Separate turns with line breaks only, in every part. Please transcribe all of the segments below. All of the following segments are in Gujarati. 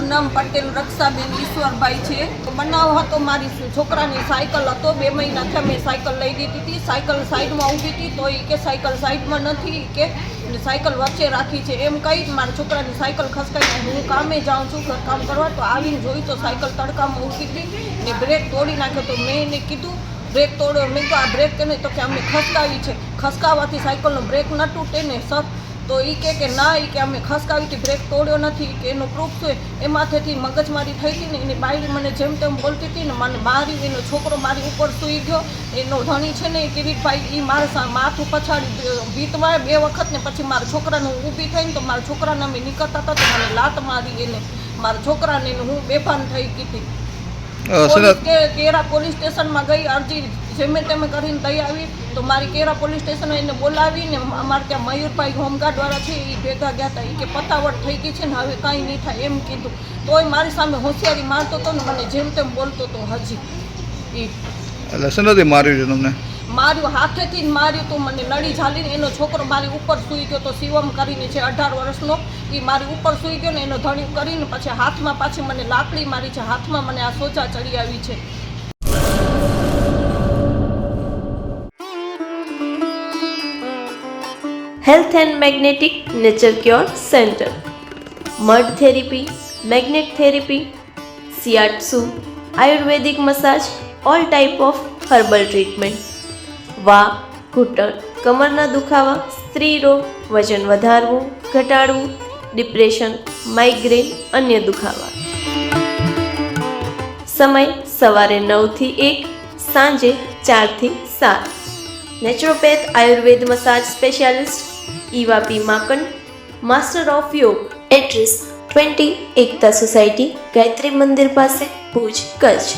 મારું નામ પટેલ રક્ષાબેન ઈશ્વરભાઈ છે. બનાવ હતો મારી છોકરાની સાયકલ હતો, 2 મહિના થયા મેં સાયકલ લઈ દીધી હતી. સાયકલ સાઈડમાં ઊભી હતી તો એ કે સાયકલ સાઈડમાં નથી કે સાયકલ વચ્ચે રાખી છે એમ કહી મારા છોકરાની સાયકલ ખસકાઈ. હું કામે જાઉં છું ઘરકામ કરવા, તો આવીને જોઈ તો સાયકલ તડકામાં ઊભી હતી ને બ્રેક તોડી નાખ્યો. તો મેં એને કીધું બ્રેક તોડ્યો. મેં તો આ બ્રેક કે તો કે અમે ખસકાવી છે, ખસકાવવાથી સાયકલનો બ્રેક ન તૂટે ને સર. તો એ કે ના, એ કે અમે ખસકાવીથી બ્રેક તોડ્યો નથી કે એનો પ્રૂફ છે. એમાંથી મગજમારી થઈ હતી ને એની બાયડી મને જેમ તેમ બોલતી હતી ને મને મારી. એનો છોકરો મારી ઉપર સૂઈ ગયો. એનો ધણી છે ને એ કિરીટભાઈ, એ મારા માથું પછાડી વીતવાય 2 વખત ને પછી મારા છોકરાને ઊભી થઈને તો મારા છોકરાને અમે નીકળતા હતા તો મને લાત મારી એને મારા છોકરાને. હું બેભાન થઈ ગઈ હતી. કેરા પોલીસ સ્ટેશનમાં ગઈ, અરજી જેમે તેમે કરીને દઈ આવી. તો મારી કેરા પોલીસ સ્ટેશન એને બોલાવીને અમારે ત્યાં મયુરભાઈ હોમગાર્ડવાળા છે એ ભેગા ગયા હતા. એ કે પતાવટ થઈ ગઈ છે ને હવે કાંઈ નહીં થાય એમ કીધું. તોય મારી સામે હોશિયારી મારતો હતો ને મને જેમ તેમ બોલતો હતો. હજી
એટલે શેનાથી માર્યું છે તમને?
માર્યું, હાથેથી જ માર્યું તો મને નડી ઝાલીને. એનો છોકરો મારી ઉપર સૂઈ ગયો તો શિવમ કરીને છે 18 વર્ષનો, એ મારી ઉપર સૂઈ ગયો ને એનો ધણી કરીને પછી હાથમાં પાછી મને લાકડી મારી છે. હાથમાં મને આ સોજા ચડી આવી છે.
Health and magnetic nature cure centre, mud therapy, magnet therapy, shiatsu, Ayurvedic massage, all type of herbal treatment, વા, ઘૂંટણ, કમરના દુખાવા, સ્ત્રી રોગ, વજન વધારવું, ઘટાડવું, ડિપ્રેશન, માઇગ્રેન, અન્ય દુખાવા. સમય સવારે 9 થી 1, સાંજે 4 થી 7. Naturopath Ayurveda massage specialist Eva P Makand, master of યોગ. એડ્રેસ 20 એકતા સોસાયટી, ગાયત્રી મંદિર પાસે, ભુજ, કચ્છ.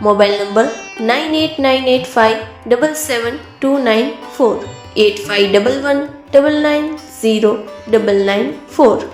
Mobile number 9898577294, 8511990994.